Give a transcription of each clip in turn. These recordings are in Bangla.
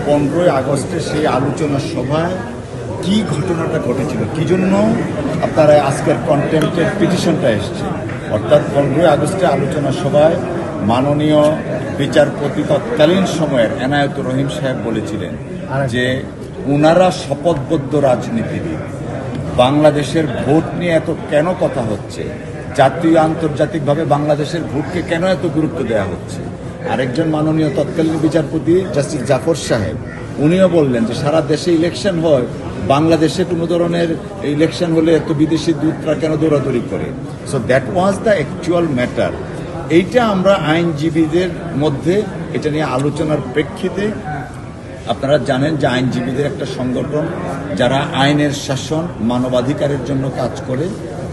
15ই আগস্টে সেই আলোচনা সভায় কি ঘটনাটা ঘটেছিল, কি জন্য আপনারা আজকের কন্টেম্পটের পিটিশনটা এসছে। অর্থাৎ 15ই আগস্টে আলোচনা সভায় মাননীয় বিচারপতি তৎকালীন সময়ের এনায়েতুর রহিম সাহেব বলেছিলেন যে ওনারা শপথবদ্ধ রাজনীতিবিদ, বাংলাদেশের ভোট নিয়ে এত কেন কথা হচ্ছে, জাতীয় আন্তর্জাতিকভাবে বাংলাদেশের ভোটকে কেন এত গুরুত্ব দেওয়া হচ্ছে। আরেকজন মাননীয় তৎকালীন বিচারপতি জাস্টিস জাফর সাহেব উনিও বললেন যে সারা দেশে ইলেকশন হয়, বাংলাদেশে কোনো ধরনের ইলেকশন হলে এত বিদেশি দূতরা কেন দৌড়াদৌড়ি করে। So that was the actual matter. এইটা আমরা আইনজীবীদের মধ্যে এটা নিয়ে আলোচনার প্রেক্ষিতে, আপনারা জানেন যে আইনজীবীদের একটা সংগঠন যারা আইনের শাসন মানবাধিকারের জন্য কাজ করে,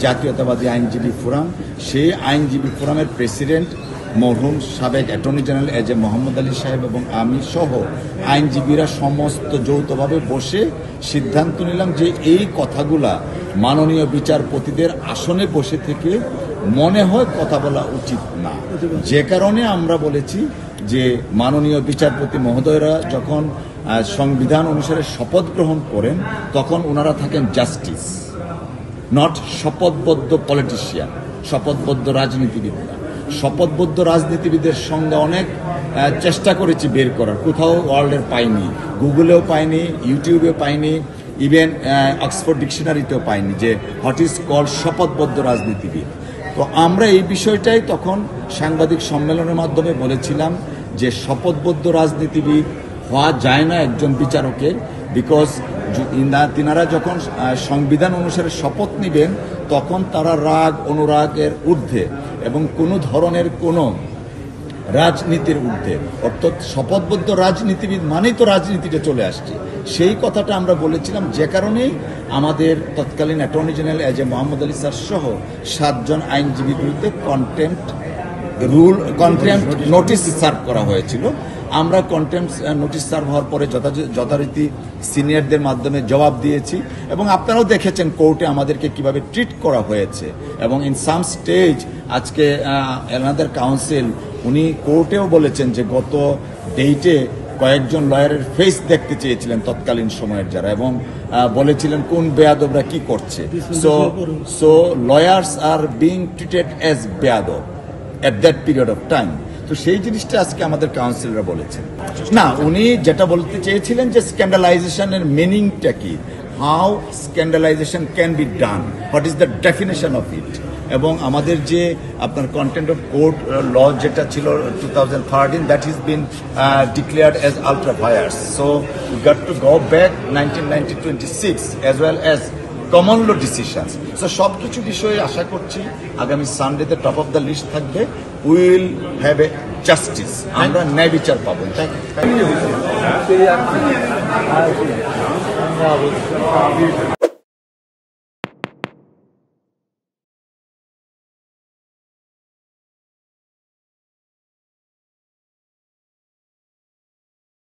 জাতীয়তাবাদী আইনজীবী ফোরাম, সেই আইনজীবী ফোরামের প্রেসিডেন্ট মরহুম সাবেক অ্যাটর্নি জেনারেল এজে মোহাম্মদ আলী সাহেব এবং আমি সহ আইনজীবীরা সমস্ত যৌথভাবে বসে সিদ্ধান্ত নিলাম যে এই কথাগুলা মাননীয় বিচারপতিদের আসনে বসে থেকে মনে হয় কথা বলা উচিত না। যে কারণে আমরা বলেছি যে মাননীয় বিচারপতি মহোদয়রা যখন সংবিধান অনুসারে শপথ গ্রহণ করেন তখন ওনারা থাকেন জাস্টিস, নট শপথবদ্ধ পলিটিশিয়ান, শপথবদ্ধ রাজনীতিবিদ না। শপথবদ্ধ রাজনীতিবিদের সংজ্ঞা অনেক চেষ্টা করেছি বের করার, কোথাও ওয়ার্ল্ডের পাইনি, গুগলেও পাইনি, ইউটিউবেও পাইনি, ইভেন অক্সফোর্ড ডিকশনারিতেও পাইনি যে হোয়াট ইজ কল্ড শপথবদ্ধ রাজনীতিবিদ। তো আমরা এই বিষয়টাই তখন সাংবাদিক সম্মেলনের মাধ্যমে বলেছিলাম যে শপথবদ্ধ রাজনীতিবিদ হওয়া যায় না একজন বিচারকের, বিকজ তিনারা যখন সংবিধান অনুসারে শপথ নেবেন তখন তারা রাগ অনুরাগের ঊর্ধ্বে এবং কোনো ধরনের কোনো রাজনীতির ঊর্ধ্বে, অর্থাৎ শপথবদ্ধ রাজনীতিবিদ মানেই তো রাজনীতিতে চলে আসছে। সেই কথাটা আমরা বলেছিলাম, যে কারণেই আমাদের তৎকালীন অ্যাটর্নি জেনারেল এজে মোহাম্মদ আলী স্যার সহ 7 জন আইনজীবীর বিরুদ্ধে কন্টেম্পট নোটিশ সার্ভ করা হয়েছিল। আমরা কন্টেম্পট নোটিশ সার্ভ হওয়ার পরে যথারীতি সিনিয়রদের মাধ্যমে জবাব দিয়েছি এবং আপনারাও দেখেছেন কোর্টে আমাদেরকে কিভাবে ট্রিট করা হয়েছে। এবং ইন সাম স্টেজ আজকে এনাদের কাউন্সিল উনি কোর্টেও বলেছেন যে গত ডেটে কয়েকজন লয়ারের ফেস দেখতে চেয়েছিলেন তৎকালীন সময়ের যারা, এবং বলেছিলেন কোন বেয়াদবরা কি করছে। So lawyers are being treated as বেয়াদব at that period of time. তো সেই জিনিসটা আজকে আমাদের কাউন্সিলরা বলেছেন না, উনি যেটা বলতে চেয়েছিলেন যে স্ক্যান্ডালাইজেশনের মিনিংটা কি, how scandalization can be done, what is the definition of it. এবং আমাদের যে আপনার কন্টেন্ট অফ কোর্ট ল যেটা ছিল 2013, that is been declared as ultra vires. So we got to go back 1926 as well as common law decisions. সো সব কিছু বিষয়ে আশা করছি আগামী সানডেতে টপ অফ দ্য লিস্ট থাকবে, উইল হ্যাভ এ জাস্টিস, আমরা ন্যায় বিচার পাবো। Thank you.